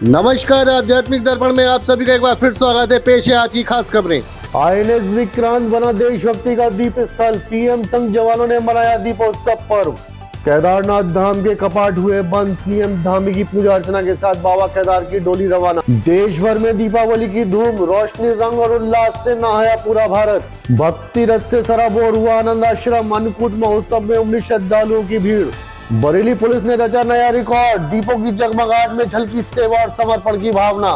नमस्कार, आध्यात्मिक दर्पण में आप सभी का एक बार फिर स्वागत है। पेश है आज की खास खबरें। आईएनएस विक्रांत बना देशभक्ति का दीप स्थल। पीएम संग जवानों ने मनाया दीपोत्सव पर्व। केदारनाथ धाम के कपाट हुए बंद। सीएम धामी की पूजा अर्चना के साथ बाबा केदार की डोली रवाना। देश भर में दीपावली की धूम, रोशनी, रंग और उल्लास से नहाया पूरा भारत। भक्ति रस से सराबोर हुआ आनंद आश्रम। अन्नकूट महोत्सव में उमड़ी श्रद्धालुओं की भीड़। बरेली पुलिस ने रचा नया रिकॉर्ड। दीपों की जगमगाहट में झलकी सेवा और समर्पण की भावना।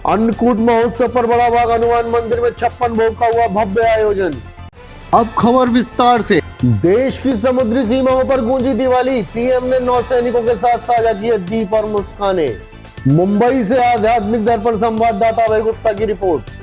अन्नकूट महोत्सव पर बड़ा बाग हनुमान मंदिर में 56 भोग का हुआ भव्य आयोजन। अब खबर विस्तार से। देश की समुद्री सीमाओं पर गूंजी दिवाली। पीएम ने नौसैनिकों के साथ साझा किए दीप और मुस्काने। मुंबई से आध्यात्मिक दर्पण संवाददाता अभय गुप्ता की रिपोर्ट।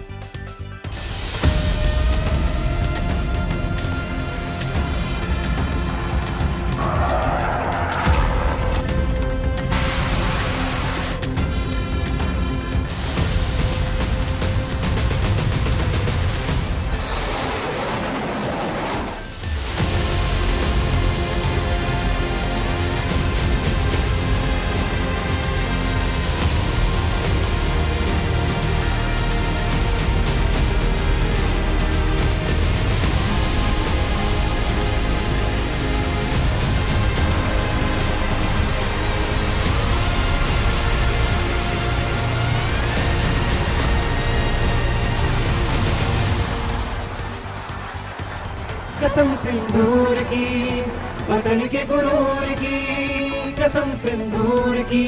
कसम सिंदूर की, वतन के गुरूर की, कसम सिंदूर की।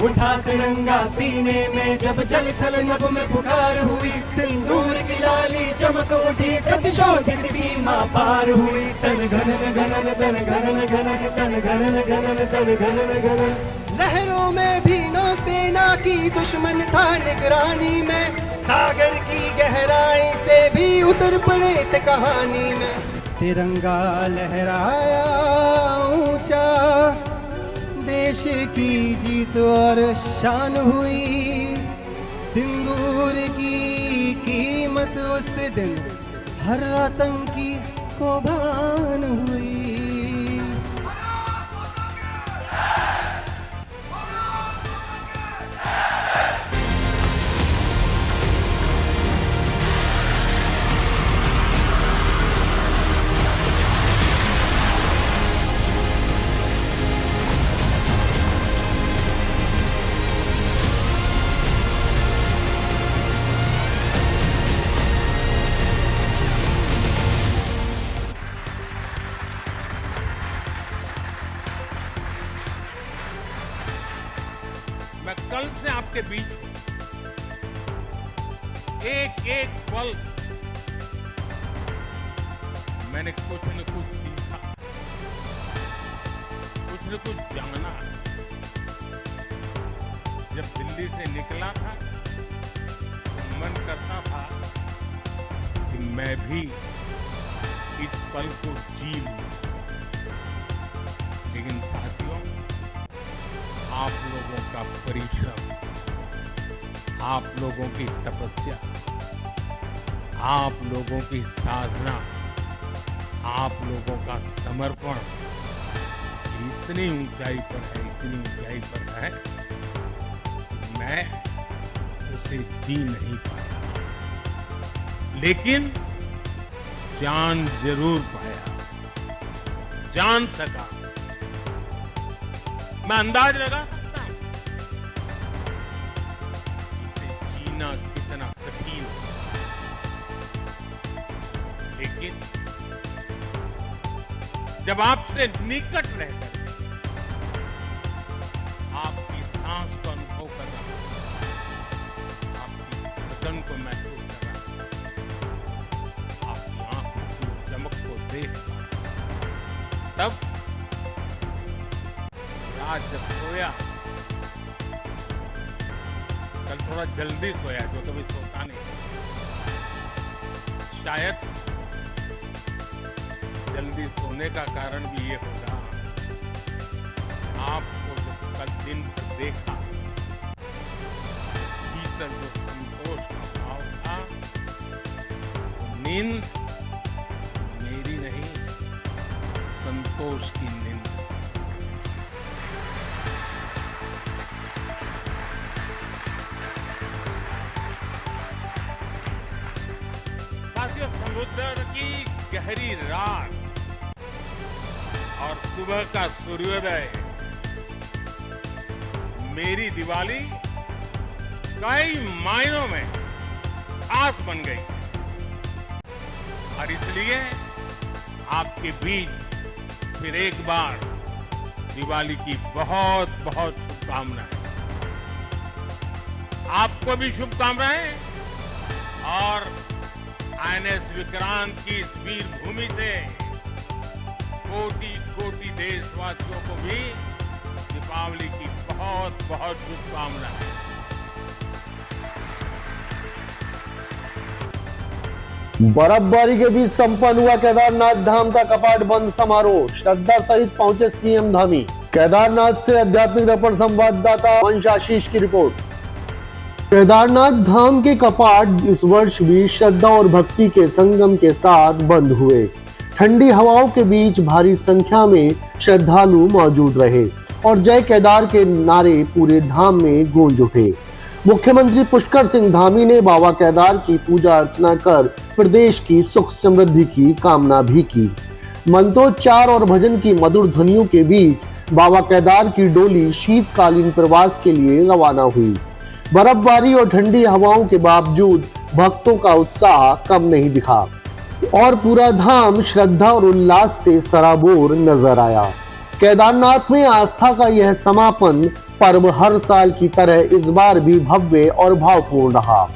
उठा तिरंगा सीने में जब जल थल नभ में पुकार हुई, सिंदूर की लाली चमक उठी, प्रतिशोध की सीमा पार हुई। तन घनन घनन तन घनन घनन तन घनन घनन तन घनन घनन। लहरों में भी नौसेना की दुश्मन था निगरानी में, सागर की गहराई से भी उतर पड़े थे कहानी में। तिरंगा लहराया ऊंचा, देश की जीत और शान हुई। सिंदूर की कीमत उस दिन हर आतंकी को भान हुई। मैं कल से आपके बीच एक एक पल मैंने कुछ न कुछ सीखा, कुछ न कुछ जाना। जब दिल्ली से निकला था तो मन करता था कि मैं भी इस पल को जी लूं, लेकिन साथियों, आप लोगों का परिश्रम, आप लोगों की तपस्या, आप लोगों की साधना, आप लोगों का समर्पण इतनी ऊंचाई पर है, इतनी ऊंचाई पर है, मैं उसे जी नहीं पाया, लेकिन जान जरूर पाया, जान सका। मैं अंदाज लगा सकता हूं इसे जीना कितना कठिन है, लेकिन जब आपसे निकट रहकर आपकी सांस को अनुभव कर रहा हूं, आपकी धड़कन को महसूस कर रहा हूं, आपकी आंखों की चमक को देख रहा हूं, तब आज जब सोया, कल थोड़ा जल्दी सोया, जो कभी सोता नहीं। शायद जल्दी सोने का कारण भी ये होगा, आपको जब कल दिन भर देखा, भीतर जो संतोष का भाव था, नींद मेरी नहीं, संतोष की नींद। समुद्र की गहरी रात और सुबह का सूर्योदय मेरी दिवाली कई मायनों में खास बन गई और इसलिए आपके बीच फिर एक बार दिवाली की बहुत बहुत शुभकामनाएं। आपको भी शुभकामनाएं और आईएनएस विक्रांत की इस वीर भूमि से कोटि कोटि देशवासियों को भी दीपावली की बहुत बहुत शुभकामनाएं। बर्फबारी के बीच संपन्न हुआ केदारनाथ धाम का कपाट बंद समारोह, श्रद्धा सहित पहुंचे सीएम धामी। केदारनाथ से आध्यात्मिक दर्पण संवाददाता वंश आशीष की रिपोर्ट। केदारनाथ धाम के कपाट इस वर्ष भी श्रद्धा और भक्ति के संगम के साथ बंद हुए। ठंडी हवाओं के बीच भारी संख्या में श्रद्धालु मौजूद रहे और जय केदार के नारे पूरे धाम में गूंज उठे। मुख्यमंत्री पुष्कर सिंह धामी ने बाबा केदार की पूजा अर्चना कर प्रदेश की सुख समृद्धि की कामना भी की। मंत्रोच्चार और भजन की मधुर ध्वनियों के बीच बाबा केदार की डोली शीतकालीन प्रवास के लिए रवाना हुई। बर्फबारी और ठंडी हवाओं के बावजूद भक्तों का उत्साह कम नहीं दिखा और पूरा धाम श्रद्धा और उल्लास से सराबोर नजर आया। केदारनाथ में आस्था का यह समापन पर्व हर साल की तरह इस बार भी भव्य और भावपूर्ण रहा।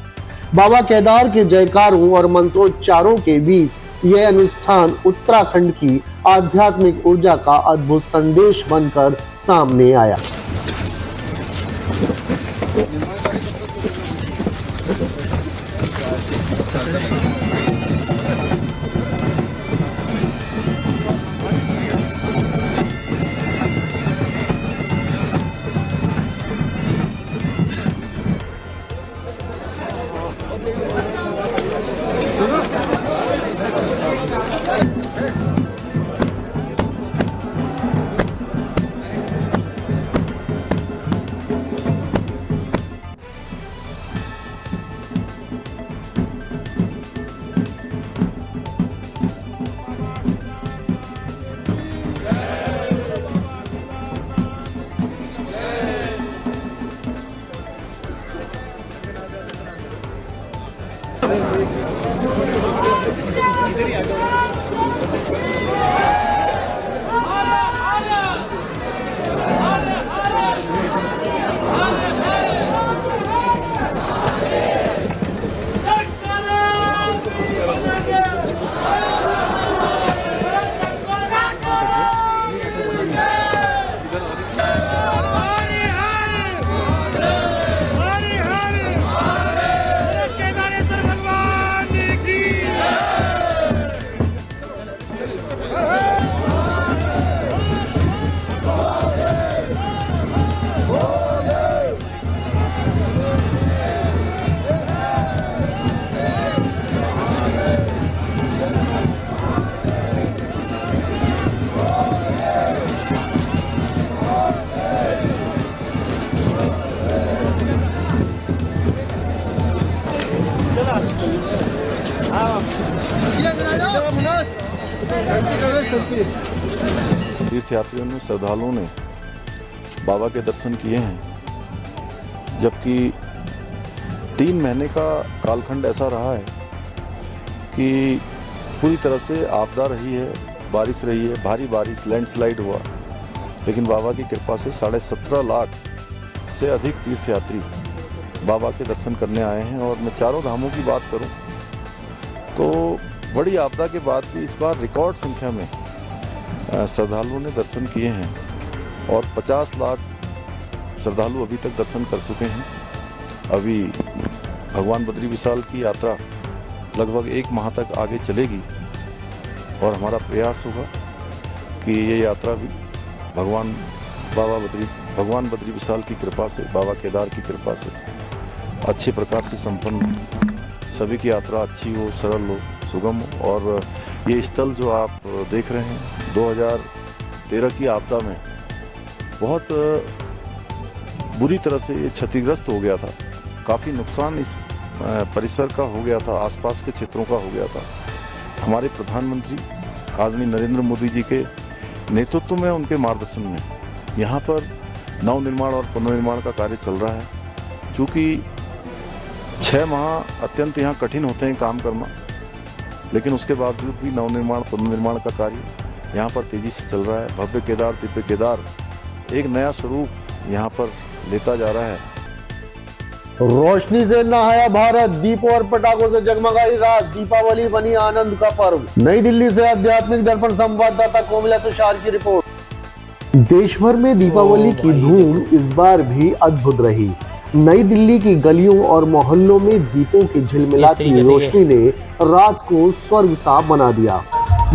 बाबा केदार के जयकारों और मंत्रोच्चारों के बीच यह अनुष्ठान उत्तराखंड की आध्यात्मिक ऊर्जा का अद्भुत संदेश बनकर सामने आया। तीर्थयात्रियों ने, श्रद्धालुओं ने बाबा के दर्शन किए हैं, जबकि 3 महीने का कालखंड ऐसा रहा है कि पूरी तरह से आपदा रही है, बारिश रही है, भारी बारिश, लैंडस्लाइड हुआ, लेकिन बाबा की कृपा से 17.5 लाख से अधिक तीर्थयात्री बाबा के दर्शन करने आए हैं। और मैं चारों धामों की बात करूं तो बड़ी आपदा के बाद भी इस बार रिकॉर्ड संख्या में श्रद्धालुओं ने दर्शन किए हैं और 50 लाख श्रद्धालु अभी तक दर्शन कर चुके हैं। अभी भगवान बद्री विशाल की यात्रा लगभग 1 माह तक आगे चलेगी और हमारा प्रयास होगा कि ये यात्रा भी भगवान बद्री विशाल की कृपा से, बाबा केदार की कृपा से अच्छे प्रकार से संपन्न हो, सभी की यात्रा अच्छी हो, सरल हो, सुगम हो। और ये स्थल जो आप देख रहे हैं 2013 की आपदा में बहुत बुरी तरह से ये क्षतिग्रस्त हो गया था, काफ़ी नुकसान इस परिसर का हो गया था, आसपास के क्षेत्रों का हो गया था। हमारे प्रधानमंत्री आदरणीय नरेंद्र मोदी जी के नेतृत्व में, उनके मार्गदर्शन में यहाँ पर नवनिर्माण और पुनर्निर्माण का कार्य चल रहा है। चूँकि 6 माह अत्यंत यहाँ कठिन होते हैं काम करना, लेकिन उसके बावजूद भी नवनिर्माण पुनर्निर्माण का कार्य यहाँ पर तेजी से चल रहा है। भव्य केदार दिव्य केदार एक नया स्वरूप यहाँ पर लेता जा रहा है। रोशनी से नहाया भारत, दीपों और पटाखों से जगमगाई रात, दीपावली बनी आनंद का पर्व। नई दिल्ली से आध्यात्मिक दर्पण संवाददाता कोमला तुषार की रिपोर्ट। देश भर में दीपावली की धूम इस बार भी अद्भुत रही। नई दिल्ली की गलियों और मोहल्लों में दीपों की झिलमिलाती रोशनी ने रात को स्वर्ग सा बना दिया।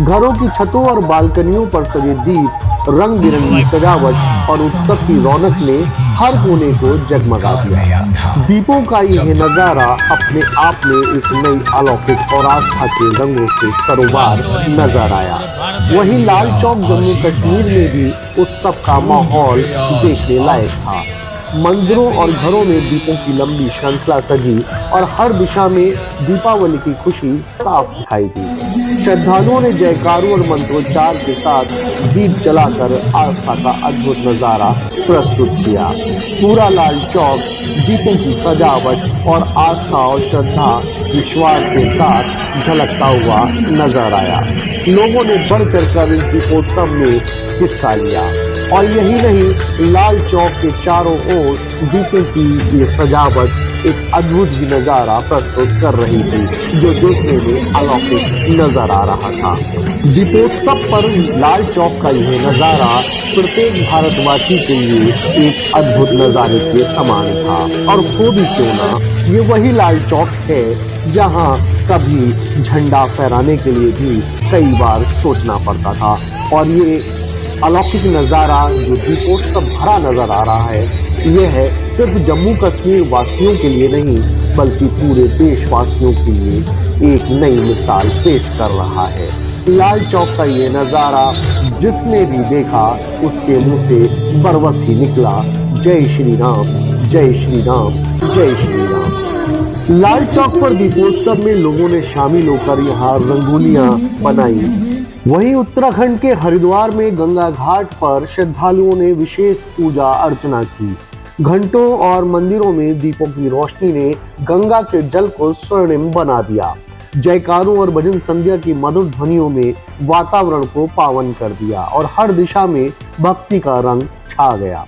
घरों की छतों और बालकनियों पर सजे दीप, रंग बिरंगी सजावट और उत्सव की रौनक ने हर कोने को जगमगा दिया। दीपों का यह नजारा अपने आप में एक नई अलौकिक और आस्था के रंगों से सरोबार नजर आया। वहीं लाल चौक जम्मू कश्मीर में भी उत्सव का माहौल देखने लायक था। मंदिरों और घरों में दीपों की लंबी श्रृंखला सजी और हर दिशा में दीपावली की खुशी साफ दिखाई दी। श्रद्धालुओं ने जयकारों और मंत्रोच्चार के साथ दीप जलाकर आस्था का अद्भुत नजारा प्रस्तुत किया। पूरा लाल चौक दीपों की सजावट और आस्था और श्रद्धा विश्वास के साथ झलकता हुआ नजर आया। लोगों ने बढ़ चढ़कर इस दीपोत्सव में हिस्सा लिया और यही नहीं, लाल चौक के चारों ओर दीपों की ये सजावट एक अद्भुत ही नजारा प्रस्तुत कर रही थी, जो देखने में अलौकिक नजर आ रहा था। दीपोत्सव पर लाल चौक का यह नजारा प्रत्येक भारतवासी के लिए एक अद्भुत नजारे के समान था। और वो भी क्यों ना, ये वही लाल चौक है जहां कभी झंडा फहराने के लिए भी कई बार सोचना पड़ता था। और ये अलौकिक नजारा जो दीपोत्सव भरा नजर आ रहा है, यह है सिर्फ जम्मू कश्मीर वासियों के लिए नहीं, बल्कि पूरे देशवासियों के लिए एक नई मिसाल पेश कर रहा है। लाल चौक का ये नजारा जिसने भी देखा उसके मुंह से बरवस ही निकला, जय श्री राम, जय श्री राम, जय श्री राम। लाल चौक पर दीपोत्सव में लोगों ने शामिल होकर यहाँ रंगोलियां बनाई। वहीं उत्तराखंड के हरिद्वार में गंगा घाट पर श्रद्धालुओं ने विशेष पूजा अर्चना की। घंटों और मंदिरों में दीपों की रोशनी ने गंगा के जल को स्वर्णिम बना दिया। जयकारों और भजन संध्या की मधुर ध्वनियों में वातावरण को पावन कर दिया और हर दिशा में भक्ति का रंग छा गया।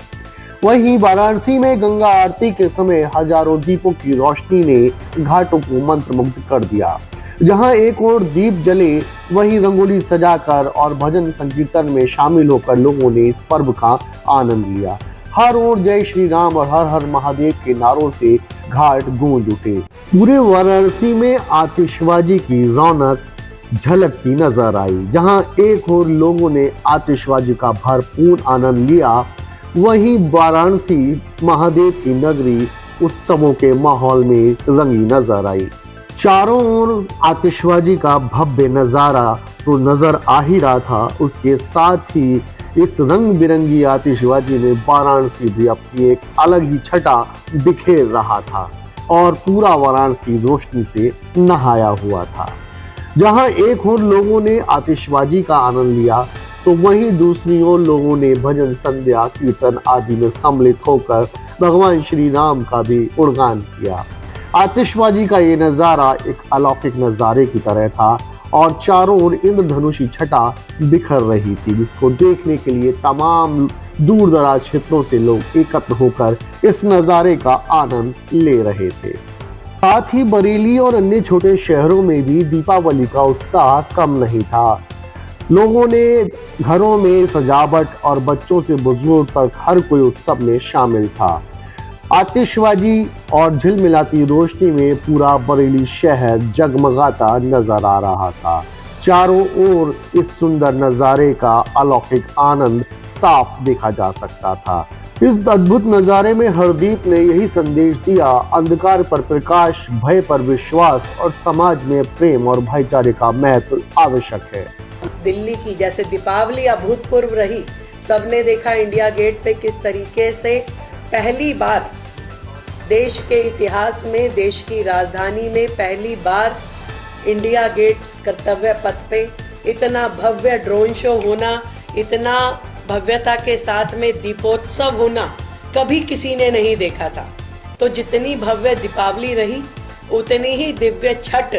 वहीं वाराणसी में गंगा आरती के समय हजारों दीपों की रोशनी ने घाटों को मंत्रमुग्ध कर दिया। जहां एक ओर दीप जले, वहीं रंगोली सजाकर और भजन संकीर्तन में शामिल होकर लोगों ने इस पर्व का आनंद लिया। हर ओर जय श्री राम और हर हर महादेव के नारों से घाट गूंज उठे। पूरे वाराणसी में आतिशबाजी की रौनक झलकती नजर आई। जहां एक ओर लोगों ने आतिशबाजी का भरपूर आनंद लिया, वहीं वाराणसी महादेव की नगरी उत्सवों के माहौल में रंगी नजर आई। चारों ओर आतिशबाजी का भव्य नजारा तो नजर आ ही रहा था, उसके साथ ही इस रंग बिरंगी आतिशबाजी में वाराणसी भी अपनी एक अलग ही छटा बिखेर रहा था और पूरा वाराणसी रोशनी से नहाया हुआ था। जहां एक ओर लोगों ने आतिशबाजी का आनंद लिया, तो वहीं दूसरी ओर लोगों ने भजन संध्या कीर्तन आदि में सम्मिलित होकर भगवान श्री राम का भी गुणगान किया। आतिशबाजी का ये नजारा एक अलौकिक नजारे की तरह था और चारों ओर इंद्रधनुषी छटा बिखर रही थी, जिसको देखने के लिए तमाम दूर दराज क्षेत्रों से लोग एकत्र होकर इस नजारे का आनंद ले रहे थे। साथ ही बरेली और अन्य छोटे शहरों में भी दीपावली का उत्साह कम नहीं था। लोगों ने घरों में सजावट और बच्चों से बुजुर्ग तक हर कोई उत्सव में शामिल था। आतिशबाजी और झिलमिलाती रोशनी में पूरा बरेली शहर जगमगाता नजर आ रहा था। चारों ओर इस सुंदर नजारे का अलौकिक आनंद साफ देखा जा सकता था। इस अद्भुत नजारे में हरदीप ने यही संदेश दिया, अंधकार पर प्रकाश, भय पर विश्वास और समाज में प्रेम और भाईचारे का महत्व आवश्यक है। दिल्ली की जैसे दीपावली अभूतपूर्व रही, सबने देखा इंडिया गेट पे किस तरीके से पहली बार देश के इतिहास में, देश की राजधानी में पहली बार इंडिया गेट कर्तव्य पथ पे इतना भव्य ड्रोन शो होना, इतना भव्यता के साथ में दीपोत्सव होना कभी किसी ने नहीं देखा था। तो जितनी भव्य दीपावली रही उतनी ही दिव्य छठ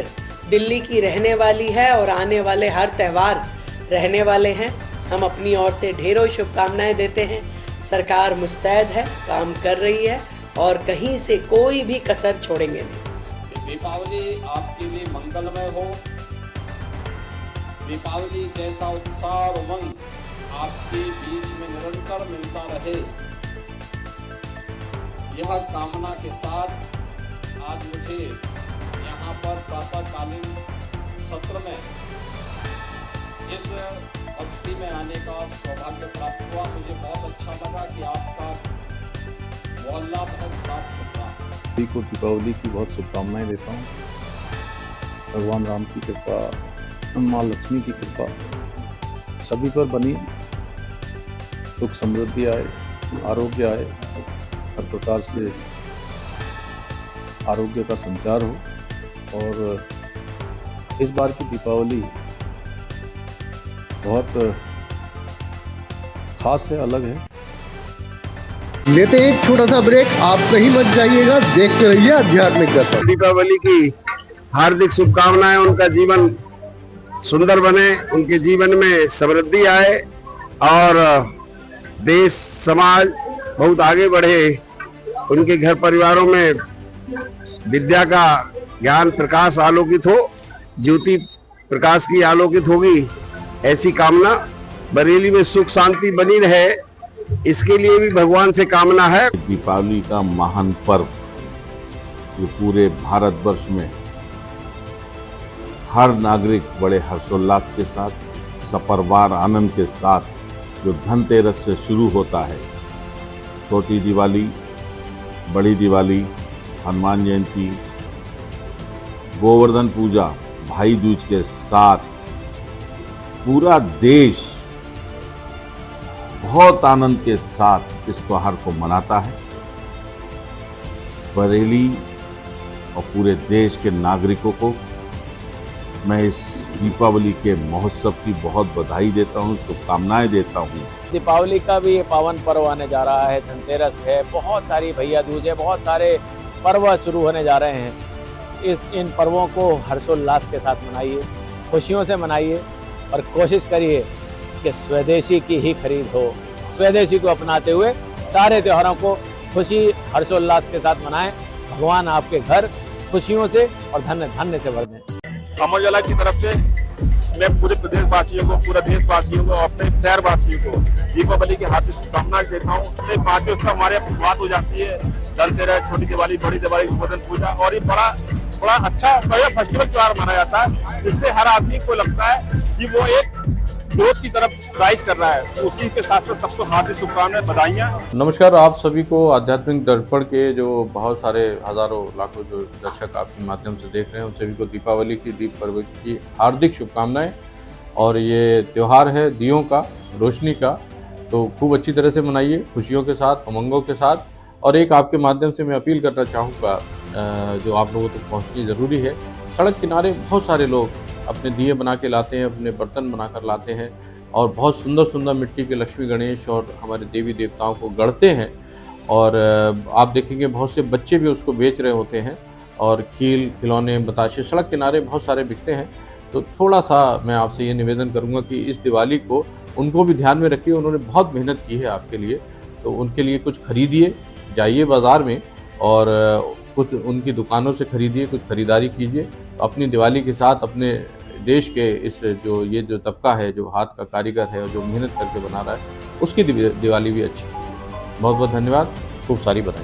दिल्ली की रहने वाली है और आने वाले हर त्योहार रहने वाले हैं। हम अपनी ओर से ढेरों शुभकामनाएं देते हैं। सरकार मुस्तैद है, काम कर रही है और कहीं से कोई भी कसर छोड़ेंगे नहीं। दीपावली आपके लिए मंगलमय हो। दीपावली जैसा उत्साह और उमंग आपके बीच में निरंतर मिलता रहे, यह कामना के साथ आज मुझे यहाँ पर प्रातःकालीन सत्र में इस बस्ती में आने का सौभाग्य प्राप्त हुआ। मुझे बहुत अच्छा लगा कि आपका मोहल्ला बहुत साफ सुथरा है। सभी को दीपावली की बहुत शुभकामनाएं देता हूँ। भगवान राम की कृपा, माँ लक्ष्मी की कृपा सभी पर बनी, सुख समृद्धि आए, आरोग्य आए, हर प्रकार से आरोग्य का संचार हो। और इस बार की दीपावली बहुत खास है, अलग है। लेते हैं एक छोटा सा ब्रेक, आप कहीं मत जाइएगा, देखते रहिए आध्यात्मिक दर्पण। दीपावली की हार्दिक शुभकामनाएं। उनका जीवन सुंदर बने, उनके जीवन में समृद्धि आए और देश समाज बहुत आगे बढ़े। उनके घर परिवारों में विद्या का ज्ञान प्रकाश आलोकित हो, ज्योति प्रकाश की आलोकित होगी, ऐसी कामना। बरेली में सुख शांति बनी रहे, इसके लिए भी भगवान से कामना है। दीपावली का महान पर्व जो पूरे भारतवर्ष में हर नागरिक बड़े हर्षोल्लास के साथ, सपरिवार आनंद के साथ जो धनतेरस से शुरू होता है, छोटी दिवाली, बड़ी दिवाली, हनुमान जयंती, गोवर्धन पूजा, भाई दूज के साथ पूरा देश बहुत आनंद के साथ इस त्योहार को मनाता है। बरेली और पूरे देश के नागरिकों को मैं इस दीपावली के महोत्सव की बहुत बधाई देता हूँ, शुभकामनाएं देता हूँ। दीपावली का भी ये पावन पर्व आने जा रहा है, धनतेरस है, बहुत सारी भैया दूज है, बहुत सारे पर्व शुरू होने जा रहे हैं। इन पर्वों को हर्षोल्लास के साथ मनाइए, खुशियों से मनाइए और कोशिश करिए कि स्वदेशी की ही खरीद हो। स्वदेशी को अपनाते हुए सारे त्योहारों को खुशी हर्षोल्लास के साथ मनाएं। भगवान आपके घर खुशियों से और धन्य से भर दें। अमर उजाला की तरफ से मैं पूरे प्रदेशवासियों को, पूरा देशवासियों को, अपने शहरवासियों को दीपावली की हार्दिक शुभकामनाएं देता हूँ। पांचों उत्सव हमारे शुरुआत हो जाती है, धनतेरस, छोटी दिवाली, बड़ी दिवाली, गोवर्धन पूजा, और ये बड़ा अच्छा फेस्टिवल त्योहार माना जाता है। इससे हर आदमी को लगता है कि वो एक ग्रोथ की तरफ राइज कर रहा है। तो उसी के साथ साथ सबको हार्दिक शुभकामनाएं, बधाइयाँ। नमस्कार, आप सभी को आध्यात्मिक दर्पण के जो बहुत सारे हजारों लाखों जो दर्शक आपके माध्यम से देख रहे हैं, उन सभी को दीपावली की, दीप पर्व की हार्दिक शुभकामनाएं। और ये त्यौहार है दियों का, रोशनी का, तो खूब अच्छी तरह से मनाइए, खुशियों के साथ, उमंगों के साथ। और एक आपके माध्यम से मैं अपील करना चाहूँगा, जो आप लोगों तक पहुँचनी ज़रूरी है। सड़क किनारे बहुत सारे लोग अपने दिए बना के लाते हैं, अपने बर्तन बना कर लाते हैं और बहुत सुंदर सुंदर मिट्टी के लक्ष्मी गणेश और हमारे देवी देवताओं को गढ़ते हैं। और आप देखेंगे बहुत से बच्चे भी उसको बेच रहे होते हैं, और खील, खिलौने, बताशे सड़क किनारे बहुत सारे बिकते हैं। तो थोड़ा सा मैं आपसे ये निवेदन करूँगा कि इस दिवाली को उनको भी ध्यान में रखिए। उन्होंने बहुत मेहनत की है आपके लिए, तो उनके लिए कुछ खरीदिए, जाइए बाज़ार में और कुछ उनकी दुकानों से खरीदिए, कुछ खरीदारी कीजिए। तो अपनी दिवाली के साथ अपने देश के इस जो तबका है, जो हाथ का कारीगर है और जो मेहनत करके बना रहा है, उसकी दिवाली भी अच्छी कीजिए। बहुत बहुत धन्यवाद, खूब सारी बधाई।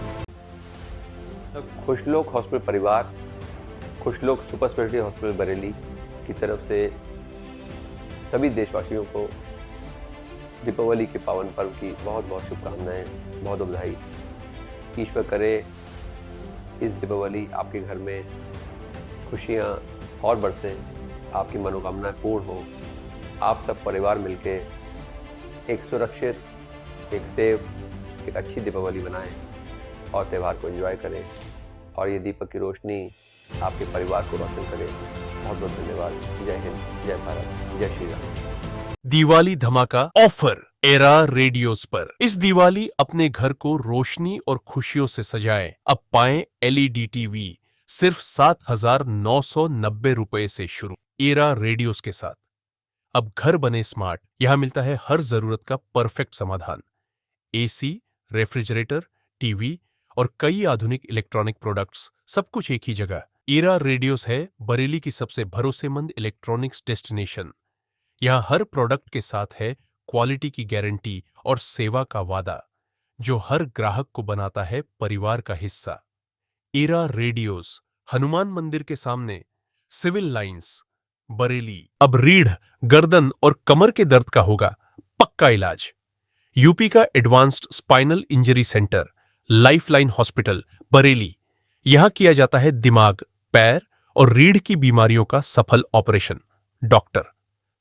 खुशलोक हॉस्पिटल परिवार, Khushlok super speciality hospital Bareilly की तरफ से सभी देशवासियों को दीपावली के पावन पर्व की बहुत बहुत शुभकामनाएं, बहुत बधाई। ईश्वर करे इस दीपावली आपके घर में खुशियाँ और बरसें, आपकी मनोकामनाएं पूर्ण हो। आप सब परिवार मिलके एक सुरक्षित, एक सेफ, एक अच्छी दीपावली बनाएं और त्यौहार को एंजॉय करें, और ये दीपक की रोशनी आपके परिवार को रोशन करे। बहुत बहुत धन्यवाद। जय हिंद, जय भारत, जय श्री राम। दिवाली धमाका ऑफर एरा रेडियोस पर। इस दिवाली अपने घर को रोशनी और खुशियों से सजाएं। अब पाएं एलईडी टीवी सिर्फ 7,990 रुपए से शुरू। एरा रेडियोस के साथ अब घर बने स्मार्ट। यहां मिलता है हर जरूरत का परफेक्ट समाधान। एसी, रेफ्रिजरेटर, टीवी और कई आधुनिक इलेक्ट्रॉनिक प्रोडक्ट्स, सब कुछ एक ही जगह। एरा रेडियोस है बरेली की सबसे भरोसेमंद इलेक्ट्रॉनिक्स डेस्टिनेशन। यहां हर प्रोडक्ट के साथ है क्वालिटी की गारंटी और सेवा का वादा, जो हर ग्राहक को बनाता है परिवार का हिस्सा। एरा रेडियोस, हनुमान मंदिर के सामने, सिविल लाइंस, बरेली। अब रीढ़, गर्दन और कमर के दर्द का होगा पक्का इलाज। यूपी का advanced spinal injury centre lifeline hospital Bareilly. यहां किया जाता है दिमाग, पैर और रीढ़ की बीमारियों का सफल operation. Doctor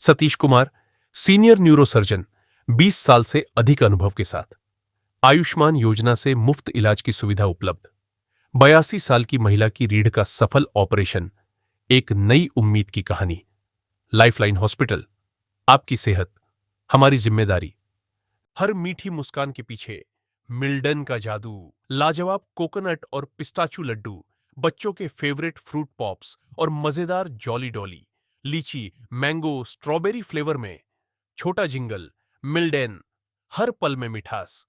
Satish Kumar, senior neurosurgeon, 20 साल से अधिक अनुभव के साथ। आयुष्मान योजना से मुफ्त इलाज की सुविधा उपलब्ध। 82 साल की महिला की रीढ़ का सफल ऑपरेशन, एक नई उम्मीद की कहानी। लाइफलाइन हॉस्पिटल, आपकी सेहत हमारी जिम्मेदारी। हर मीठी मुस्कान के पीछे मिल्डन का जादू। लाजवाब कोकोनट और पिस्ताचू लड्डू, बच्चों के फेवरेट फ्रूट पॉप्स और मजेदार जॉली डॉली, लीची, मैंगो, स्ट्रॉबेरी फ्लेवर में। छोटा जिंगल, मिल्डन, हर पल में मिठास।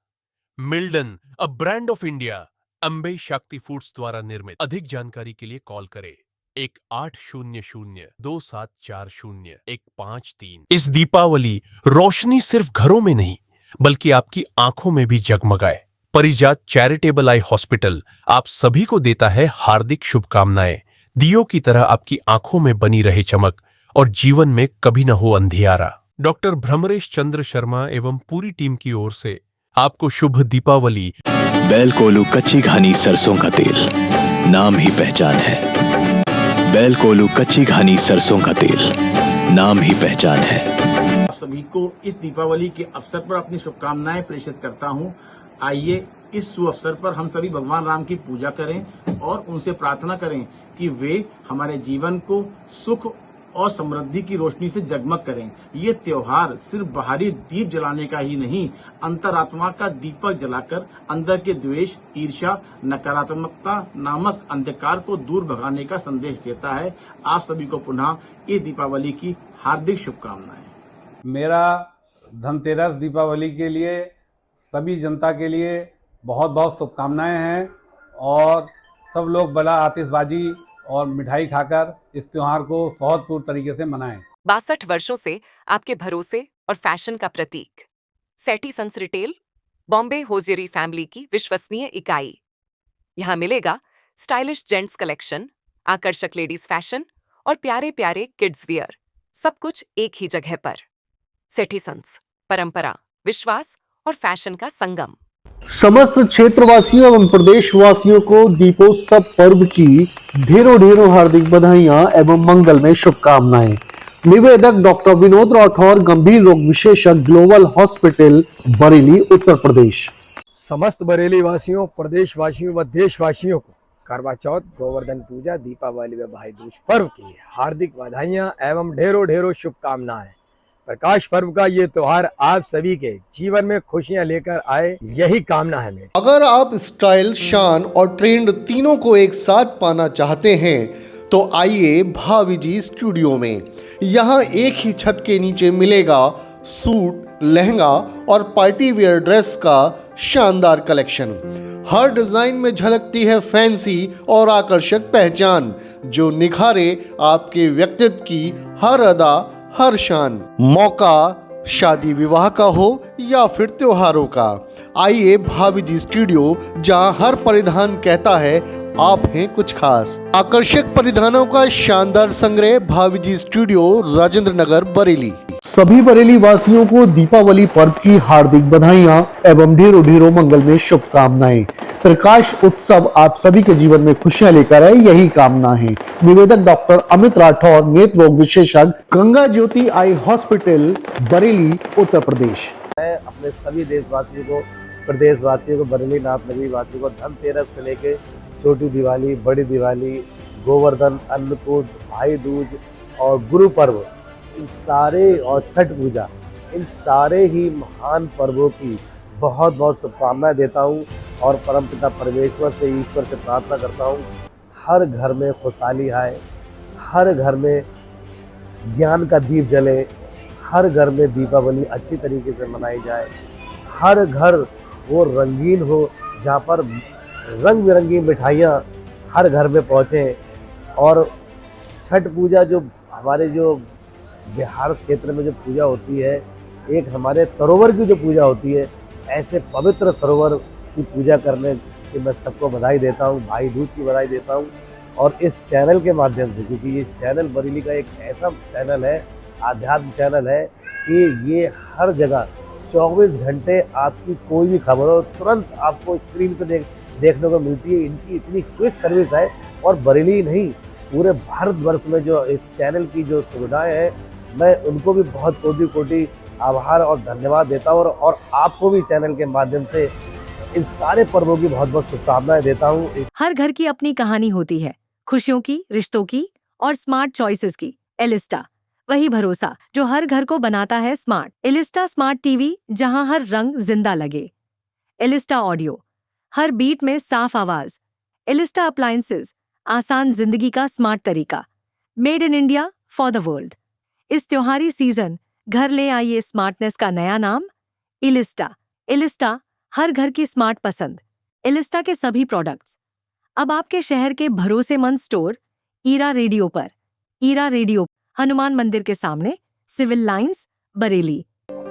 Milden, a brand of India, Ambe Shakti foods द्वारा निर्मित। अधिक जानकारी के लिए कॉल करें 1800-2740-153। इस दीपावली रोशनी सिर्फ घरों में नहीं बल्कि आपकी आंखों में भी जगमगाए। परिजात चैरिटेबल आई हॉस्पिटल आप सभी को देता है हार्दिक शुभकामनाएं। दियों की तरह आपकी आंखों में बनी रहे चमक और जीवन में कभी न हो अंधियारा। डॉक्टर भ्रमरेश चंद्र शर्मा एवं पूरी टीम की ओर से आपको शुभ दीपावली। बैलकोलू कच्ची घानी सरसों का तेल, नाम ही पहचान है। बैलकोलू कच्ची घानी सरसों का तेल, नाम ही पहचान है। आप सभी को इस दीपावली के अवसर पर अपनी शुभकामनाएं प्रेषित करता हूं। आइए इस शुभ अवसर पर हम सभी भगवान राम की पूजा करें और उनसे प्रार्थना करें कि वे हमारे जीवन को सुख और समृद्धि की रोशनी से जगमग करें। ये त्योहार सिर्फ बाहरी दीप जलाने का ही नहीं, अंतरात्मा का दीपक जलाकर अंदर के द्वेष, ईर्ष्या, नकारात्मकता नामक अंधकार को दूर भगाने का संदेश देता है। आप सभी को पुनः इस दीपावली की हार्दिक शुभकामनाएं। मेरा धनतेरस दीपावली के लिए सभी जनता के लिए बहुत बहुत शुभकामनाएं हैं और सब लोग बड़ा आतिशबाजी और मिठाई खाकर इस त्योहार को सौहार्दपूर्ण तरीके से मनाएं। 62 वर्षों से आपके भरोसे और फैशन का प्रतीक Sethi sons retail, Bombay hosiery family की विश्वसनीय इकाई। यहाँ मिलेगा स्टाइलिश जेंट्स कलेक्शन, आकर्षक लेडीज फैशन और प्यारे प्यारे किड्स वियर, सब कुछ एक ही जगह पर। सेठी सन्स, परंपरा, विश्वास और फैशन का संगम। समस्त क्षेत्रवासियों एवं प्रदेशवासियों को दीपोत्सव पर्व की ढेरों ढेरों हार्दिक बधाइयां एवं मंगल में शुभकामनाएं। निवेदक डॉक्टर विनोद राठौर, गंभीर रोग विशेषज्ञ, ग्लोबल हॉस्पिटल, बरेली, उत्तर प्रदेश। समस्त बरेली वासियों, प्रदेशवासियों व देशवासियों को करवा चौथ, गोवर्धन पूजा, दीपावली व भाई दूज पर्व की हार्दिक बधाइयां एवं ढेरों ढेरों शुभकामनाएं। प्रकाश पर्व का ये त्योहार आप सभी के जीवन में खुशियां लेकर आए, यही कामना है मेरी। अगर आप स्टाइल, शान और ट्रेंड तीनों को एक साथ पाना चाहते हैं तो आइए भावी जी स्टूडियो में। यहाँ एक ही छत के नीचे मिलेगा सूट, लहंगा और पार्टी वेयर ड्रेस का शानदार कलेक्शन। हर डिजाइन में झलकती है फैंसी और आकर्षक पहचान, जो निखारे आपके व्यक्तित्व की हर अदा, हर शान। मौका शादी विवाह का हो या फिर त्योहारों का, आइए भावी जी स्टूडियो, जहां हर परिधान कहता है आप हैं कुछ खास। आकर्षक परिधानों का शानदार संग्रह, भावी जी स्टूडियो, राजेंद्र नगर, बरेली। सभी बरेली वासियों को दीपावली पर्व की हार्दिक बधाइयां एवं ढेरों ढेरों मंगल में शुभकामनाएं। प्रकाश उत्सव आप सभी के जीवन में खुशियां लेकर आए, यही कामना है। निवेदक डॉक्टर अमित राठौर, नेत्र रोग विशेषज्ञ, गंगा ज्योति आई हॉस्पिटल, बरेली, उत्तर प्रदेश। मैं अपने सभी देशवासियों को, प्रदेशवासियों को, बरेली नाथ नगरी वासियों को धनतेरस से लेके छोटी दिवाली, बड़ी दिवाली, गोवर्धन, अन्नकूट, भाई दूज और गुरु पर्व, इन सारे और छठ पूजा, इन सारे ही महान पर्वों की बहुत बहुत शुभकामनाएं देता हूं और परमपिता परमेश्वर से, ईश्वर से प्रार्थना करता हूं हर घर में खुशहाली आए, हर घर में ज्ञान का दीप जले, हर घर में दीपावली अच्छी तरीके से मनाई जाए, हर घर वो रंगीन हो जहाँ पर रंग बिरंगी मिठाइयाँ हर घर में पहुँचें। और छठ पूजा जो हमारे जो बिहार क्षेत्र में जो पूजा होती है, एक हमारे सरोवर की जो पूजा होती है, ऐसे पवित्र सरोवर की पूजा करने की मैं सबको बधाई देता हूँ, भाई दूज की बधाई देता हूँ। और इस चैनल के माध्यम से, क्योंकि ये चैनल बरेली का एक ऐसा चैनल है, आध्यात्म चैनल है कि ये हर जगह 24 घंटे आपकी कोई भी खबर हो तुरंत आपको स्क्रीन पे देखने को मिलती है। इनकी इतनी क्विक सर्विस है और बरेली नहीं, पूरे भारतवर्ष में जो इस चैनल की जो सुविधाएं हैं, मैं उनको भी बहुत कोटि कोटि आभार और धन्यवाद देता हूँ और आपको भी चैनल के माध्यम से इन सारे पर्वों की बहुत बहुत शुभकामनाएं देता हूँ। हर घर की अपनी कहानी होती है, खुशियों की, रिश्तों की और स्मार्ट चॉइसेस की। एलिस्टा, वही भरोसा जो हर घर को बनाता है स्मार्ट। एलिस्टा स्मार्ट टीवी, जहां हर रंग जिंदा लगे। एलिस्टा ऑडियो, हर बीट में साफ आवाज। एलिस्टा अप्लायंसेस, आसान जिंदगी का स्मार्ट तरीका। Made in India for the world. इस त्योहारी सीजन घर ले आइए स्मार्टनेस का नया नाम, एलिस्टा। एलिस्टा, हर घर की स्मार्ट पसंद। एलिस्टा के सभी प्रोडक्ट्स अब आपके शहर के भरोसेमंद स्टोर ईरा रेडियो पर। ईरा रेडियो, हनुमान मंदिर के सामने, सिविल लाइंस, बरेली।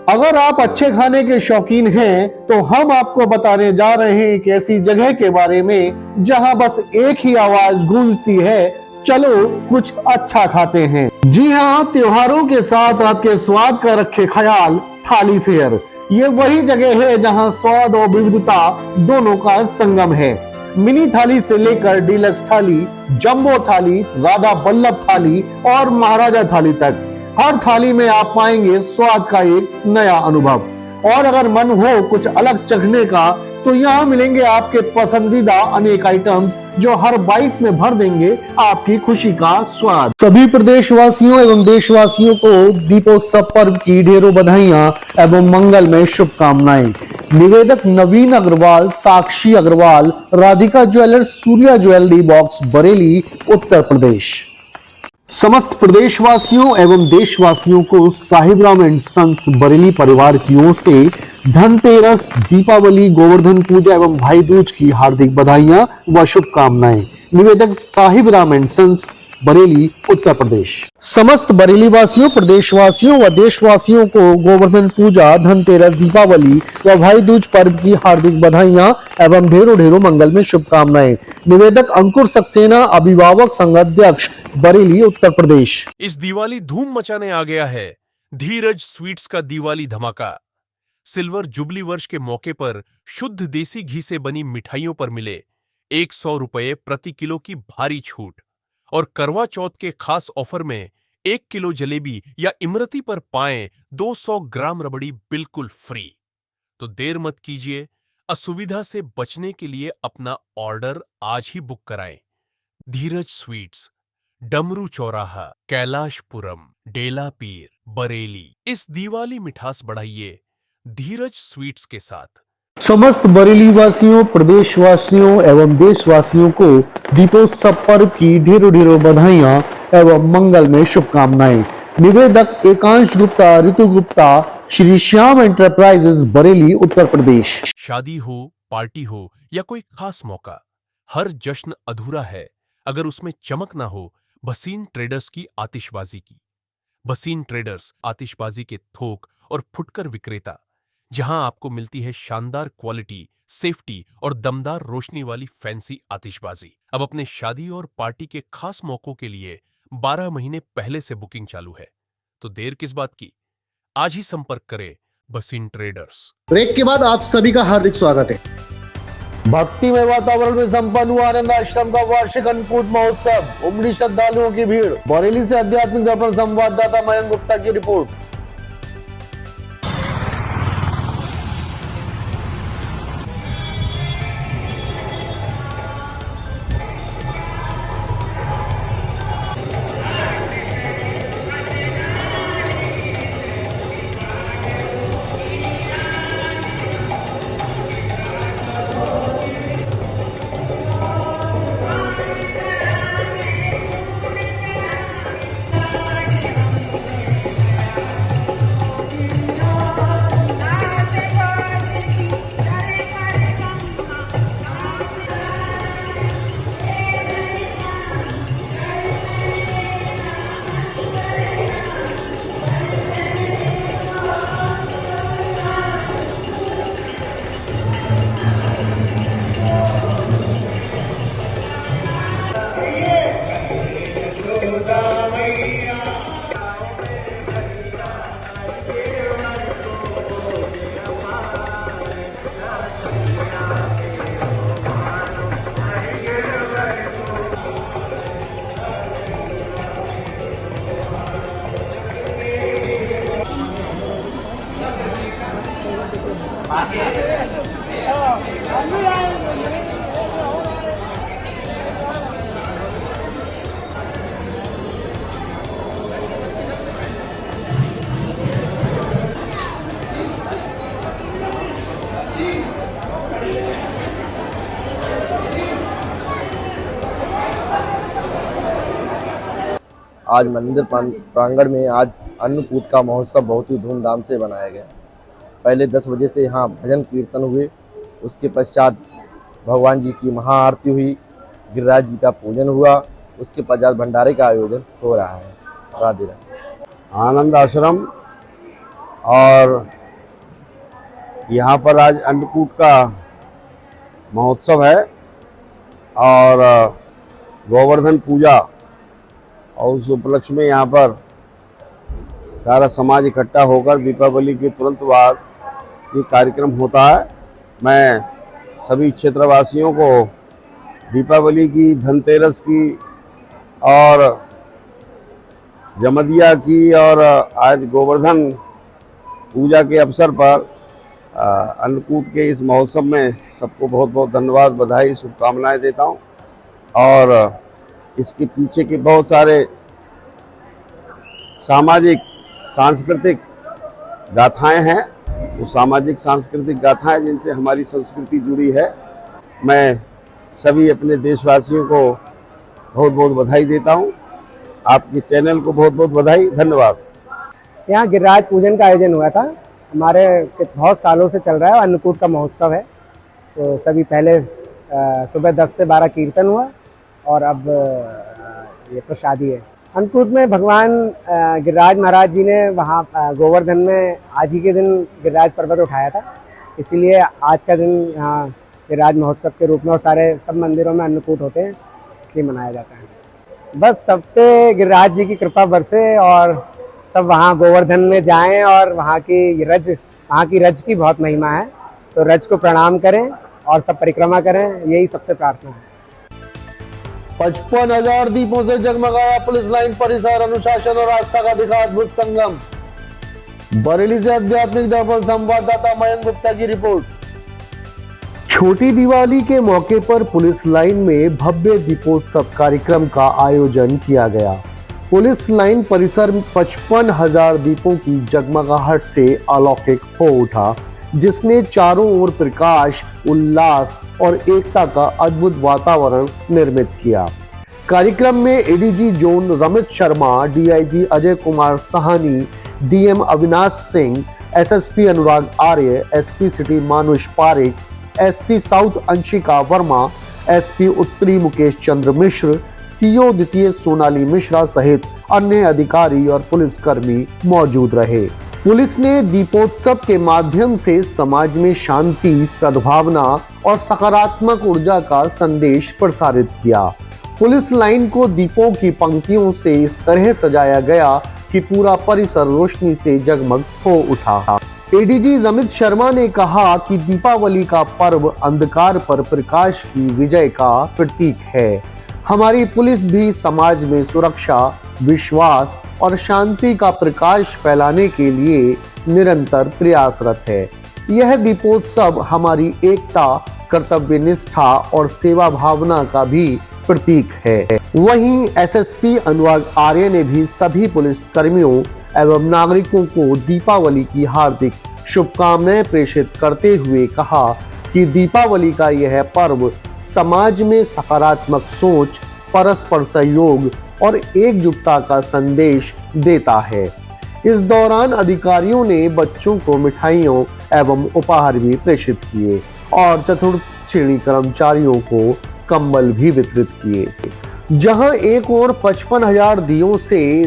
अगर आप अच्छे खाने के शौकीन हैं तो हम आपको बताने जा रहे हैं एक ऐसी जगह के बारे में जहां बस एक ही आवाज गूंजती है, चलो कुछ अच्छा खाते हैं। जी हाँ, त्योहारों के साथ आपके स्वाद का रखे ख्याल थाली फेयर। ये वही जगह है जहां स्वाद और विविधता दोनों का संगम है। मिनी थाली से लेकर डीलक्स थाली, जंबो थाली, राधा बल्लभ थाली और महाराजा थाली तक, हर थाली में आप पाएंगे स्वाद का एक नया अनुभव। और अगर मन हो कुछ अलग चखने का तो यहाँ मिलेंगे आपके पसंदीदा अनेक आइटम्स जो हर बाइट में भर देंगे आपकी खुशी का स्वाद। सभी प्रदेशवासियों एवं देशवासियों को दीपोत्सव पर्व की ढेरों बधाइयां एवं मंगलमय शुभकामनाएं। निवेदक Naveen Agarwal, Sakshi Agarwal, Radhika jewellers, Surya jewellery box, Bareilly, Uttar Pradesh. समस्त प्रदेशवासियों एवं देशवासियों को साहिबराम एंड सन्स बरेली परिवार की ओर से धनतेरस, दीपावली, गोवर्धन पूजा एवं भाई दूज की हार्दिक बधाइयां व शुभकामनाएं। निवेदक साहिबराम एंड सन्स, बरेली, उत्तर प्रदेश। समस्त बरेली वासियों, प्रदेशवासियों व देशवासियों को गोवर्धन पूजा, धनतेरस, दीपावली व भाई दूज पर्व की हार्दिक बधाइयां एवं ढेरों ढेरों मंगलमय शुभकामनाएं। निवेदक अंकुर सक्सेना, अभिभावक संघ अध्यक्ष, बरेली, उत्तर प्रदेश। इस दिवाली धूम मचाने आ गया है धीरज स्वीट्स का दिवाली धमाका। सिल्वर जुबली वर्ष के मौके पर शुद्ध देसी घी से बनी मिठाइयों पर मिले 100 रुपये प्रति किलो की भारी छूट और करवा चौथ के खास ऑफर में 1 किलो जलेबी या इमरती पर पाएं 200 ग्राम रबड़ी बिल्कुल फ्री। तो देर मत कीजिए, असुविधा से बचने के लिए अपना ऑर्डर आज ही बुक कराएं। धीरज स्वीट्स, डमरू चौराहा, कैलाशपुरम, डेलापीर, बरेली। इस दिवाली मिठास बढ़ाइए धीरज स्वीट्स के साथ। समस्त बरेली वासियों, प्रदेशवासियों एवं देशवासियों को दीपोत्सव पर्व की ढेरों ढेरों बधाइयां एवं मंगलमय शुभकामनाएं। निवेदक एकांश गुप्ता, ऋतु गुप्ता, श्री श्याम एंटरप्राइजेस, बरेली, उत्तर प्रदेश। शादी हो, पार्टी हो या कोई खास मौका, हर जश्न अधूरा है अगर उसमें चमक ना हो भसीन ट्रेडर्स की आतिशबाजी की। भसीन ट्रेडर्स, आतिशबाजी के थोक और फुटकर विक्रेता, जहां आपको मिलती है शानदार क्वालिटी, सेफ्टी और दमदार रोशनी वाली फैंसी आतिशबाजी। अब अपने शादी और पार्टी के खास मौकों के लिए 12 महीने पहले से बुकिंग चालू है, तो देर किस बात की, आज ही संपर्क करें भसीन ट्रेडर्स। ब्रेक के बाद आप सभी का हार्दिक स्वागत है। भक्तिमय वातावरण में संपन्न हुआ आनंद आश्रम का वार्षिक अन्नकूट महोत्सव। उमड़ी श्रद्धालुओं की भीड़। बरेली से आध्यात्मिक दर्पण संवाददाता मयंक गुप्ता की रिपोर्ट। आज मंदिर प्रांगण में आज अन्नकूट का महोत्सव बहुत ही धूमधाम से मनाया गया। पहले 10 बजे से यहाँ भजन कीर्तन हुए, उसके पश्चात भगवान जी की महाआरती हुई, गिरिराज जी का पूजन हुआ, उसके पश्चात भंडारे का आयोजन हो रहा है। राधे राधे। आनंद आश्रम और यहाँ पर आज अन्नकूट का महोत्सव है और गोवर्धन पूजा, और उस उपलक्ष्य में यहाँ पर सारा समाज इकट्ठा होकर दीपावली के तुरंत बाद ये कार्यक्रम होता है। मैं सभी क्षेत्रवासियों को दीपावली की, धनतेरस की और जमदिया की और आज गोवर्धन पूजा के अवसर पर अन्नकूट के इस महोत्सव में सबको बहुत बहुत धन्यवाद, बधाई, शुभकामनाएं देता हूं। और इसके पीछे के बहुत सारे सामाजिक सांस्कृतिक गाथाएं हैं, वो सामाजिक सांस्कृतिक गाथाएं जिनसे हमारी संस्कृति जुड़ी है। मैं सभी अपने देशवासियों को बहुत बहुत बधाई देता हूं। आपके चैनल को बहुत बहुत बधाई, धन्यवाद। यहाँ गिरिराज पूजन का आयोजन हुआ था, हमारे बहुत सालों से चल रहा है। अन्नकूट का महोत्सव है, तो सभी पहले सुबह 10 से 12 कीर्तन हुआ और अब ये प्रसादी है। अन्नकूट में भगवान गिरिराज महाराज जी ने वहाँ गोवर्धन में आज ही के दिन गिरिराज पर्वत उठाया था, इसीलिए आज का दिन यहाँ गिरिराज महोत्सव के रूप में और सब मंदिरों में अन्नकूट होते हैं, इसलिए मनाया जाता है। बस सब पे गिरिराज जी की कृपा बरसे और सब वहाँ गोवर्धन में जाएं और वहाँ की रज की बहुत महिमा है, तो रज को प्रणाम करें और सब परिक्रमा करें, यही सबसे प्रार्थना है। 55,000 दीपों से जगमगाया पुलिस लाइन परिसर, अनुशासन और आस्था का दिखा अद्भुत संगम। बरेली से आध्यात्मिक दर्पण संवाददाता मयंक गुप्ता की रिपोर्ट। छोटी दिवाली के मौके पर पुलिस लाइन में भव्य दीपोत्सव कार्यक्रम का आयोजन किया गया। पुलिस लाइन परिसर 55,000 दीपों की जगमगाहट से अलौकिक हो उठा, जिसने चारों ओर प्रकाश, उल्लास और एकता का अद्भुत वातावरण निर्मित किया। कार्यक्रम में ADG zone Ramit Sharma, DIG Ajay Kumar Sahni, DM Avinash Singh, SSP Anurag Arya, SP city Manush Pareek, SP south Anshika Verma, SP उत्तरी मुकेश चंद्र मिश्र, सीओ द्वितीय सोनाली मिश्रा सहित अन्य अधिकारी और पुलिसकर्मी मौजूद रहे। पुलिस ने दीपोत्सव के माध्यम से समाज में शांति, सद्भावना और सकारात्मक ऊर्जा का संदेश प्रसारित किया। पुलिस लाइन को दीपों की पंक्तियों से इस तरह सजाया गया कि पूरा परिसर रोशनी से जगमग हो उठा। एडीजी रमित शर्मा ने कहा कि दीपावली का पर्व अंधकार पर प्रकाश की विजय का प्रतीक है। हमारी पुलिस भी समाज में सुरक्षा, विश्वास और शांति का प्रकाश फैलाने के लिए निरंतर प्रयासरत है। यह दीपोत्सव हमारी एकता, कर्तव्य निष्ठा और सेवा भावना का भी प्रतीक है। वहीं एसएसपी अनुराग आर्य ने भी सभी पुलिस कर्मियों एवं नागरिकों को दीपावली की हार्दिक शुभकामनाएं प्रेषित करते हुए कहा कि दीपावली का यह पर्व समाज में सकारात्मक सोच, परस्पर सहयोग और एकजुटता का संदेश देता है। इस दौरान अधिकारियों ने बच्चों को मिठाइयों एवं उपहार भी प्रेषित किए और चतुर्थ श्रेणी कर्मचारियों को कंबल भी वितरित किए। जहां एक ओर 55,000 दियों से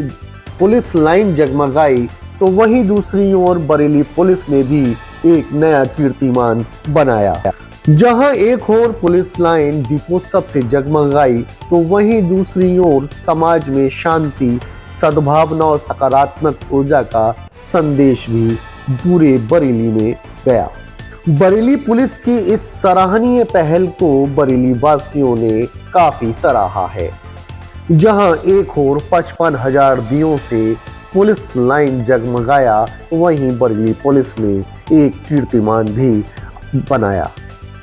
पुलिस लाइन जगमगाई, तो वहीं दूसरी ओर बरेली पुलिस ने भी एक नया कीर्तिमान बनाया। जहां एक ओर पुलिस लाइन दीपोत्सव से जगमगाई, तो वहीं दूसरी ओर समाज में शांति, सद्भावना और सकारात्मक ऊर्जा का संदेश भी पूरे बरेली में गया। बरेली पुलिस की इस सराहनीय पहल को बरेली वासियों ने काफी सराहा है। जहां एक ओर 55,000 दियों से पुलिस लाइन जगमगाया, वहीं बरेली पुलिस ने एक कीर्तिमान भी बनाया,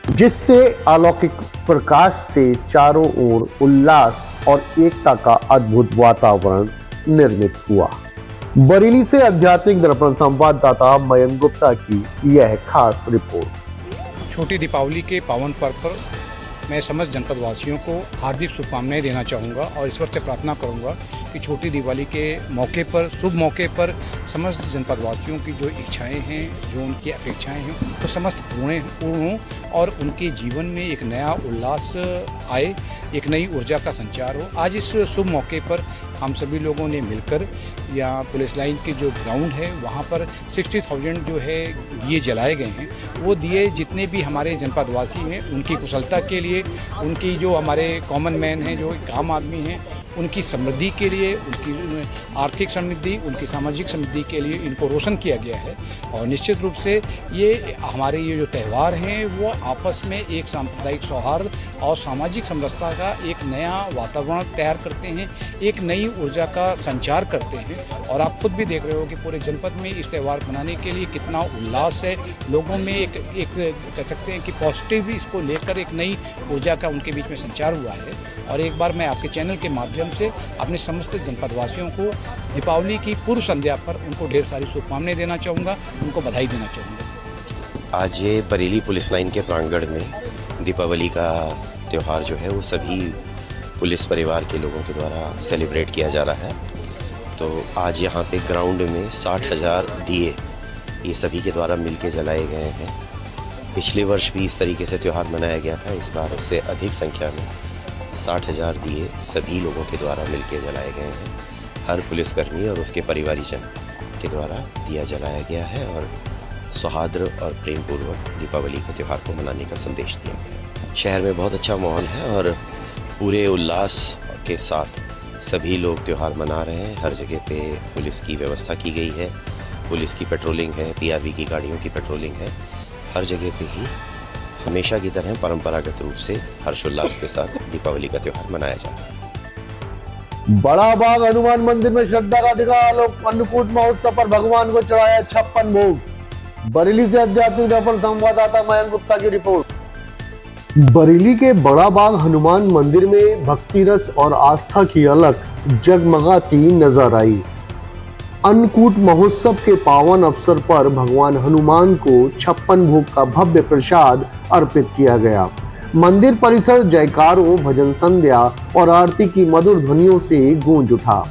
जिससे अलौकिक प्रकाश से चारों ओर उल्लास और एकता का अद्भुत वातावरण निर्मित हुआ। बरेली से आध्यात्मिक दर्पण संवाददाता मयंक गुप्ता की यह खास रिपोर्ट। छोटी दीपावली के पावन पर्व पर मैं समस्त जनपद वासियों को हार्दिक शुभकामनाएं देना चाहूँगा और ईश्वर से प्रार्थना करूँगा कि छोटी दिवाली के मौके पर, शुभ मौके पर समस्त जनपद वासियों की जो इच्छाएं हैं, जो उनकी अपेक्षाएं हैं, वो समस्त पूर्ण हों और उनके जीवन में एक नया उल्लास आए, एक नई ऊर्जा का संचार हो। आज इस शुभ मौके पर हम सभी लोगों ने मिलकर यहाँ पुलिस लाइन के जो ग्राउंड है वहाँ पर 60,000 जो है दिए जलाए गए हैं। वो दिए जितने भी हमारे जनपद वासी हैं उनकी कुशलता के लिए, उनकी जो हमारे कॉमन मैन हैं, जो आम आदमी हैं, उनकी समृद्धि के लिए, उनकी आर्थिक समृद्धि, उनकी सामाजिक समृद्धि के लिए इनको रोशन किया गया है। और निश्चित रूप से ये हमारे ये जो त्यौहार हैं वो आपस में एक सांप्रदायिक सौहार्द और सामाजिक समरसता का एक नया वातावरण तैयार करते हैं, एक नई ऊर्जा का संचार करते हैं। और आप खुद भी देख रहे हो कि पूरे जनपद में इस त्यौहार मनाने के लिए कितना उल्लास है लोगों में। एक कह सकते हैं कि पॉजिटिव इसको लेकर एक नई ऊर्जा का उनके बीच में संचार हुआ है। और एक बार मैं आपके चैनल के माध्यम से अपने समस्त जनपद वासियों को दीपावली की पूर्व संध्या पर उनको ढेर सारी शुभकामनाएं देना चाहूँगा, उनको बधाई देना चाहूँगा। आज ये बरेली पुलिस लाइन के प्रांगण में दीपावली का त्यौहार जो है वो सभी पुलिस परिवार के लोगों के द्वारा सेलिब्रेट किया जा रहा है। तो आज यहाँ पे ग्राउंड में 60,000 दिए ये सभी के द्वारा मिलके जलाए गए हैं। पिछले वर्ष भी इस तरीके से त्यौहार मनाया गया था, इस बार उससे अधिक संख्या में 60,000 दिए सभी लोगों के द्वारा मिलके जलाए गए हैं। हर पुलिसकर्मी और उसके परिवारीजन के द्वारा दिया जलाया गया है और सौहार्द और प्रेम पूर्वक दीपावली के त्यौहार को मनाने का संदेश दिया गया है। शहर में बहुत अच्छा माहौल है और पूरे उल्लास के साथ सभी लोग त्यौहार मना रहे हैं। हर जगह पे पुलिस की व्यवस्था की गई है, पुलिस की पेट्रोलिंग है, पीआरवी की गाड़ियों की पेट्रोलिंग है। हर जगह पे ही हमेशा की तरह परंपरागत रूप से हर्षोल्लास के साथ दीपावली का त्यौहार मनाया जा रहा है। बड़ा बाग हनुमान मंदिर में श्रद्धा का दिखा आलोक। अन्नकूट महोत्सव पर भगवान को चढ़ाया 56 भोग। बरेली से आध्यात्मिक दर्पण संवाददाता मयंक गुप्ता की रिपोर्ट। बरेली के बड़ा बाग हनुमान मंदिर में भक्ति रस और आस्था की अलख जगमगाती नजर आई। अन्नकूट महोत्सव के पावन अवसर पर भगवान हनुमान को 56 भोग का भव्य प्रसाद अर्पित किया गया। मंदिर परिसर जयकारों, भजन संध्या और आरती की मधुर ध्वनियों से गूंज उठा।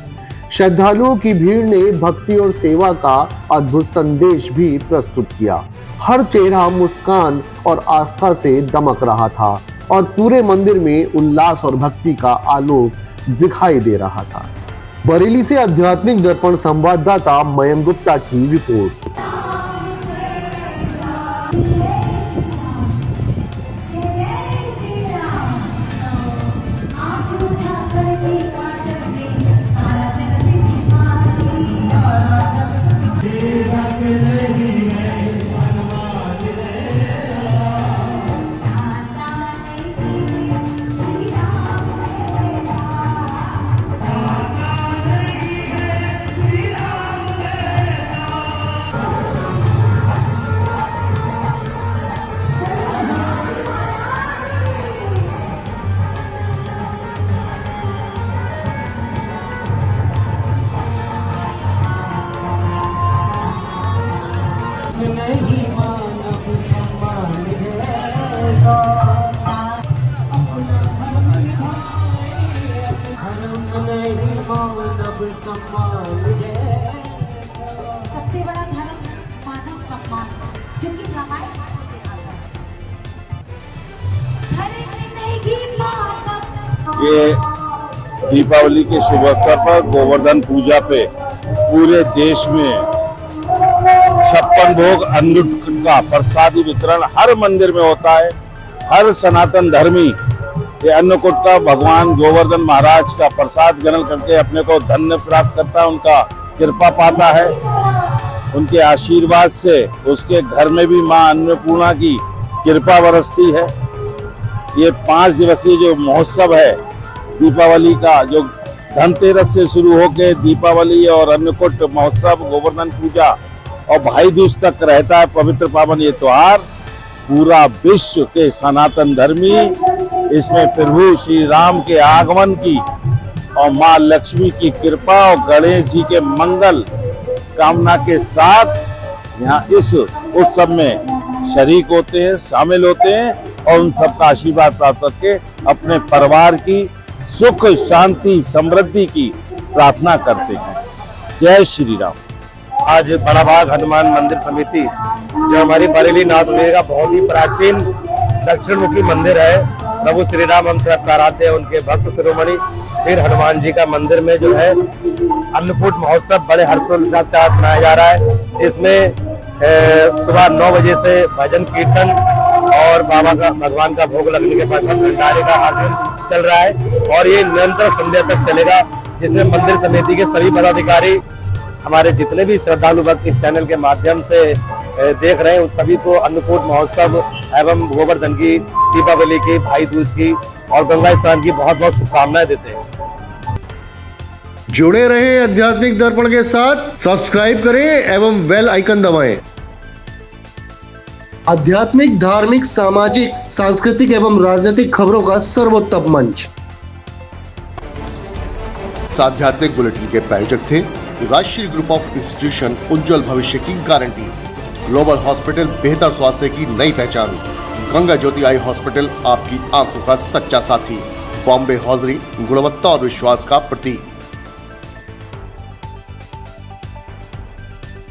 श्रद्धालुओं की भीड़ ने भक्ति और सेवा का अद्भुत संदेश भी प्रस्तुत किया। हर चेहरा मुस्कान और आस्था से दमक रहा था और पूरे मंदिर में उल्लास और भक्ति का आलोक दिखाई दे रहा था। बरेली से आध्यात्मिक दर्पण संवाददाता मयंक गुप्ता की रिपोर्ट। सबसे बड़ा धर्म मानव सम्मान, जो कि रामायण हमको सिखाता है। ये दीपावली के शुभ अवसर पर गोवर्धन पूजा पे पूरे देश में 56 भोग अन्न का प्रसादी वितरण हर मंदिर में होता है। हर सनातन धर्मी ये अन्नकूट का भगवान गोवर्धन महाराज का प्रसाद ग्रहण करके अपने को धन्य प्राप्त करता है, उनका कृपा पाता है। उनके आशीर्वाद से उसके घर में भी मां अन्नपूर्णा की कृपा बरसती है। ये 5 दिवसीय जो महोत्सव है दीपावली का, जो धनतेरस से शुरू होकर दीपावली और अन्नकूट महोत्सव, गोवर्धन पूजा और भाई दूज तक रहता है पवित्र पावन ये त्योहार। पूरा विश्व के सनातन धर्मी इसमें प्रभु श्री राम के आगमन की और माँ लक्ष्मी की कृपा और गणेश जी के मंगल कामना के साथ यहाँ इस उत्सव में शरीक होते हैं, शामिल होते हैं और उन सबका आशीर्वाद प्राप्त करके अपने परिवार की सुख शांति समृद्धि की प्रार्थना करते हैं। जय श्री राम। आज बड़ा बाग हनुमान मंदिर समिति जो हमारी बरेली नाथ का बहुत ही प्राचीन दक्षिण मुखी मंदिर है, प्रभु श्री राम हमसे आराध्य उनके भक्त शिरोमणि फिर हनुमान जी का मंदिर में जो है अन्नकूट महोत्सव बड़े हर्षोल्लास के साथ मनाया जा रहा है, जिसमें सुबह 9 बजे से भजन कीर्तन और बाबा का भगवान का भोग लगने के पश्चात भंडारे का आयोजन चल रहा है और ये निरंतर संध्या तक चलेगा, जिसमें मंदिर समिति के सभी पदाधिकारी हमारे जितने भी श्रद्धालु भक्त इस चैनल के माध्यम से देख रहे हैं उन सभी को अन्नकूट महोत्सव एवं गोवर्धन की, दीपावली की, भाई दूज की और गंगा स्नान की बहुत बहुत शुभकामनाएं देते हैं। जुड़े रहें आध्यात्मिक दर्पण के साथ, सब्सक्राइब करें एवं बेल आइकन दबाएं। आध्यात्मिक, धार्मिक, सामाजिक, सांस्कृतिक एवं राजनीतिक खबरों का सर्वोत्तम मंच। आध्यात्मिक बुलेटिन के प्रायोजक थे राष्ट्रीय ग्रुप ऑफ इंस्टीट्यूशन, उज्जवल भविष्य की गारंटी, ग्लोबल हॉस्पिटल, बेहतर स्वास्थ्य की नई पहचान, गंगा ज्योति आई हॉस्पिटल, आपकी आंखों का सच्चा साथी, बॉम्बे हॉजरी, गुणवत्ता और विश्वास का प्रतीक।